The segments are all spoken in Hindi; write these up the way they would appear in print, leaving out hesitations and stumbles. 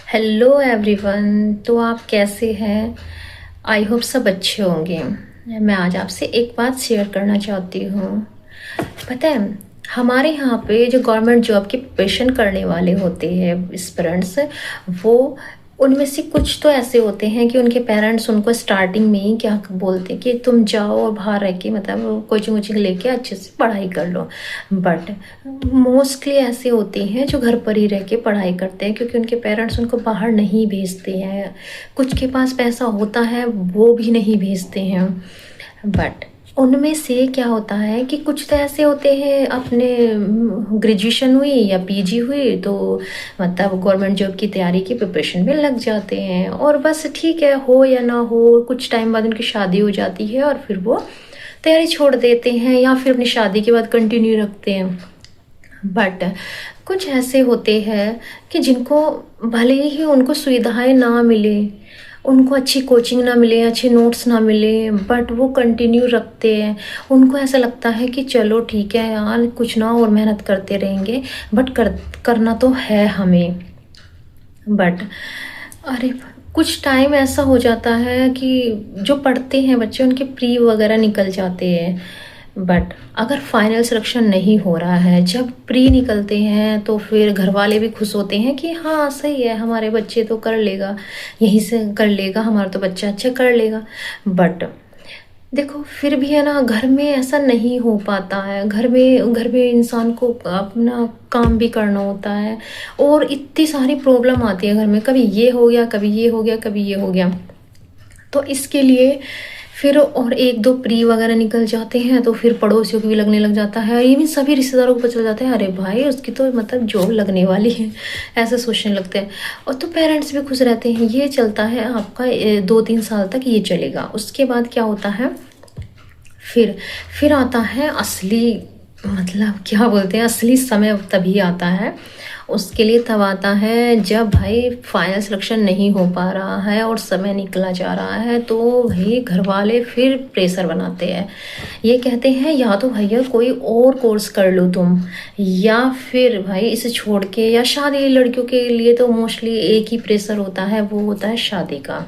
Hello everyone. तो आप कैसे हैं? आई होप सब अच्छे होंगे। मैं आज आपसे एक बात शेयर करना चाहती हूँ। पता है, हमारे यहाँ पे जो गवर्नमेंट जॉब की प्रिपरेशन करने वाले होते हैं एस्पिरेंट्स, वो उनमें से कुछ तो ऐसे होते हैं कि उनके पेरेंट्स उनको स्टार्टिंग में ही क्या बोलते हैं कि तुम जाओ और बाहर रह के मतलब कोचिंग वोचिंग लेके अच्छे से पढ़ाई कर लो। बट मोस्टली ऐसे होते हैं जो घर पर ही रह के पढ़ाई करते हैं, क्योंकि उनके पेरेंट्स उनको बाहर नहीं भेजते हैं। कुछ के पास पैसा होता है वो भी नहीं भेजते हैं। बट उनमें से क्या होता है कि कुछ तो ऐसे होते हैं, अपने ग्रेजुएशन हुई या पीजी हुई तो मतलब गवर्नमेंट जॉब की तैयारी की प्रिपरेशन में लग जाते हैं, और बस ठीक है, हो या ना हो, कुछ टाइम बाद उनकी शादी हो जाती है और फिर वो तैयारी छोड़ देते हैं या फिर अपनी शादी के बाद कंटिन्यू रखते हैं। बट कुछ ऐसे होते हैं कि जिनको भले ही उनको सुविधाएं ना मिले, उनको अच्छी कोचिंग ना मिले, अच्छे नोट्स ना मिले, बट वो कंटिन्यू रखते हैं। उनको ऐसा लगता है कि चलो ठीक है यार, कुछ ना और मेहनत करते रहेंगे, बट करना तो है हमें। बट अरे, कुछ टाइम ऐसा हो जाता है कि जो पढ़ते हैं बच्चे उनके प्री वगैरह निकल जाते हैं। बट अगर फाइनल सिलेक्शन नहीं हो रहा है, जब प्री निकलते हैं तो फिर घर वाले भी खुश होते हैं कि हाँ सही है, हमारे बच्चे तो कर लेगा, यहीं से कर लेगा, हमारा तो बच्चा अच्छा कर लेगा। बट देखो फिर भी है ना, घर में ऐसा नहीं हो पाता है। घर में इंसान को अपना काम भी करना होता है, और इतनी सारी प्रॉब्लम आती है घर में, कभी ये हो गया, कभी ये हो गया, कभी ये हो गया। तो इसके लिए फिर और एक दो प्री वगैरह निकल जाते हैं तो फिर पड़ोसियों को भी लगने लग जाता है, इवन सभी रिश्तेदारों को पता चल जाता है, अरे भाई उसकी तो मतलब जॉब लगने वाली है, ऐसे सोचने लगते हैं। और तो पेरेंट्स भी खुश रहते हैं। ये चलता है आपका 2-3 साल तक ये चलेगा। उसके बाद क्या होता है, फिर आता है असली, मतलब क्या बोलते हैं, असली समय तभी आता है उसके लिए। तब आता है जब भाई फाइनल सिलेक्शन नहीं हो पा रहा है और समय निकला जा रहा है, तो भाई घर वाले फिर प्रेशर बनाते हैं। ये कहते हैं या तो भैया कोई और कोर्स कर लो तुम, या फिर भाई इसे छोड़ के, या शादी, लड़कियों के लिए तो मोस्टली एक ही प्रेशर होता है, वो होता है शादी का।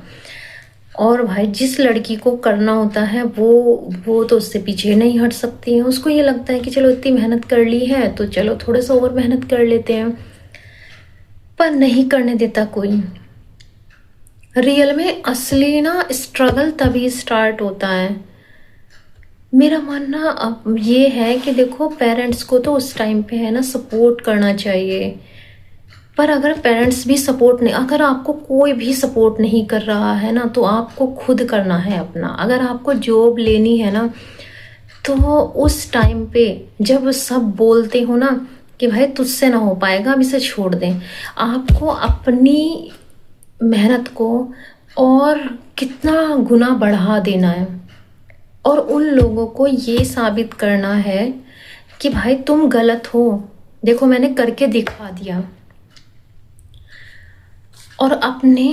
और भाई जिस लड़की को करना होता है वो तो उससे पीछे नहीं हट सकती है। उसको ये लगता है कि चलो इतनी मेहनत कर ली है तो चलो थोड़ा सा और मेहनत कर लेते हैं, पर नहीं करने देता कोई। रियल में असली ना स्ट्रगल तभी स्टार्ट होता है। मेरा मानना अब ये है कि देखो, पेरेंट्स को तो उस टाइम पे है ना सपोर्ट करना चाहिए, पर अगर पेरेंट्स भी सपोर्ट नहीं, अगर आपको कोई भी सपोर्ट नहीं कर रहा है ना, तो आपको खुद करना है अपना। अगर आपको जॉब लेनी है ना, तो उस टाइम पे जब सब बोलते हो ना कि भाई तुझसे ना हो पाएगा, अब इसे छोड़ दें, आपको अपनी मेहनत को और कितना गुना बढ़ा देना है, और उन लोगों को ये साबित करना है कि भाई तुम गलत हो, देखो मैंने करके दिखा दिया। और अपने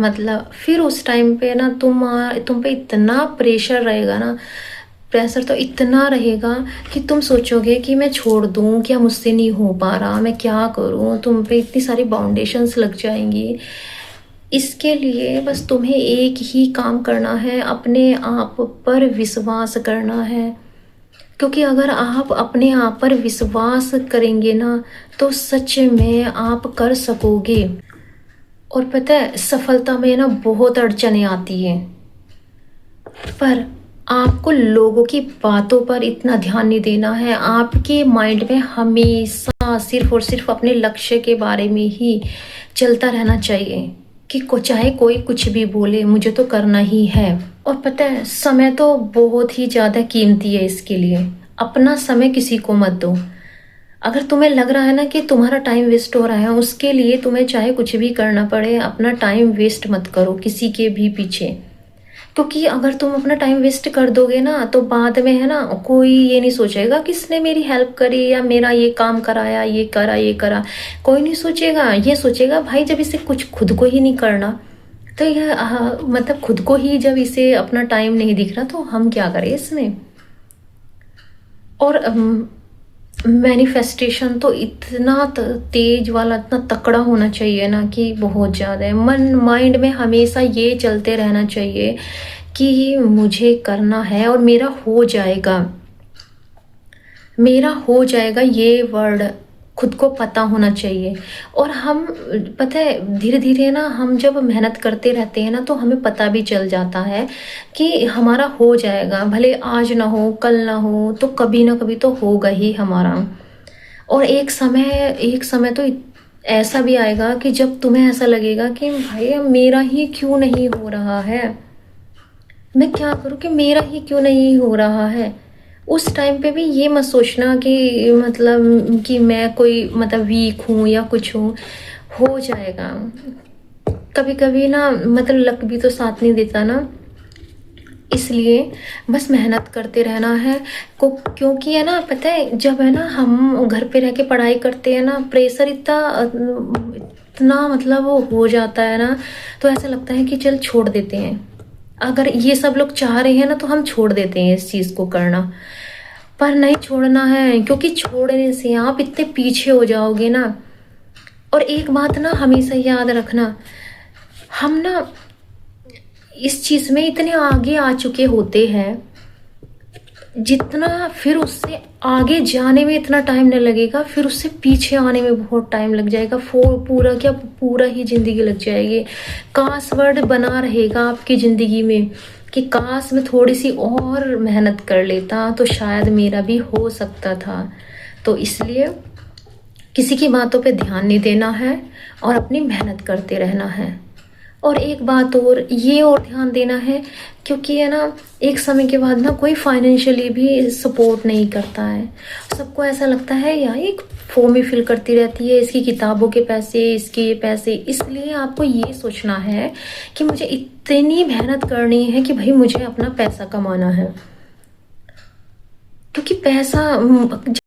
मतलब फिर उस टाइम पे ना तुम पे इतना प्रेशर रहेगा ना, प्रेशर तो इतना रहेगा कि तुम सोचोगे कि मैं छोड़ दूं, क्या मुझसे नहीं हो पा रहा, मैं क्या करूं। तुम पे इतनी सारी बाउंडेशंस लग जाएंगी। इसके लिए बस तुम्हें एक ही काम करना है, अपने आप पर विश्वास करना है। क्योंकि अगर आप अपने आप पर विश्वास करेंगे ना, तो सच में आप कर सकोगे। और पता है, सफलता में ना बहुत अड़चने आती हैं, पर आपको लोगों की बातों पर इतना ध्यान नहीं देना है। आपके माइंड में हमेशा सिर्फ और सिर्फ अपने लक्ष्य के बारे में ही चलता रहना चाहिए कि चाहे कोई कुछ भी बोले, मुझे तो करना ही है। और पता है, समय तो बहुत ही ज़्यादा कीमती है, इसके लिए अपना समय किसी को मत दो। अगर तुम्हें लग रहा है ना कि तुम्हारा टाइम वेस्ट हो रहा है, उसके लिए तुम्हें चाहे कुछ भी करना पड़े, अपना टाइम वेस्ट मत करो किसी के भी पीछे। क्योंकि अगर तुम अपना टाइम वेस्ट कर दोगे ना, तो बाद में है ना, कोई ये नहीं सोचेगा किसने मेरी हेल्प करी या मेरा ये काम कराया, ये करा, ये करा। कोई नहीं सोचेगा। ये सोचेगा भाई जब इसे कुछ खुद को ही नहीं करना, तो यह मतलब खुद को ही जब इसे अपना टाइम नहीं दिख रहा, तो हम क्या करें इसमें। और मैनिफेस्टेशन तो इतना तेज वाला, इतना तकड़ा होना चाहिए ना कि बहुत ज़्यादा है। मन माइंड में हमेशा ये चलते रहना चाहिए कि मुझे करना है और मेरा हो जाएगा, मेरा हो जाएगा, ये वर्ड खुद को पता होना चाहिए। और हम, पता है, धीरे धीरे ना हम जब मेहनत करते रहते हैं ना तो हमें पता भी चल जाता है कि हमारा हो जाएगा, भले आज ना हो, कल ना हो, तो कभी ना कभी तो होगा ही हमारा। और एक समय तो ऐसा भी आएगा कि जब तुम्हें ऐसा लगेगा कि भाई अब मेरा ही क्यों नहीं हो रहा है, मैं क्या करूँ कि मेरा ही क्यों नहीं हो रहा है। उस टाइम पे भी ये मत सोचना कि मतलब कि मैं कोई मतलब वीक हूँ या कुछ हूँ, हो जाएगा। कभी कभी ना मतलब लक भी तो साथ नहीं देता ना, इसलिए बस मेहनत करते रहना है को, क्योंकि है ना, पता है, जब है ना हम घर पे रह के पढ़ाई करते हैं ना, प्रेशर इतना इतना मतलब वो हो जाता है ना, तो ऐसा लगता है कि चल छोड़ देते हैं। अगर ये सब लोग चाह रहे हैं ना तो हम छोड़ देते हैं इस चीज़ को करना, पर नहीं छोड़ना है, क्योंकि छोड़ने से आप इतने पीछे हो जाओगे ना। और एक बात ना हमेशा याद रखना, हम ना इस चीज़ में इतने आगे आ चुके होते हैं, जितना फिर उससे आगे जाने में इतना टाइम नहीं लगेगा, फिर उससे पीछे आने में बहुत टाइम लग जाएगा। पूरा क्या, पूरा ही ज़िंदगी लग जाएगी। काश वर्ड बना रहेगा आपकी ज़िंदगी में कि काश मैं थोड़ी सी और मेहनत कर लेता तो शायद मेरा भी हो सकता था। तो इसलिए किसी की बातों पे ध्यान नहीं देना है और अपनी मेहनत करते रहना है। और एक बात और ये और ध्यान देना है, क्योंकि है ना एक समय के बाद ना कोई फाइनेंशियली भी सपोर्ट नहीं करता है। सबको ऐसा लगता है यार एक फॉर्म ही फिल करती रहती है, इसकी किताबों के पैसे, इसके ये पैसे। इसलिए आपको ये सोचना है कि मुझे इतनी मेहनत करनी है कि भाई मुझे अपना पैसा कमाना है, क्योंकि पैसा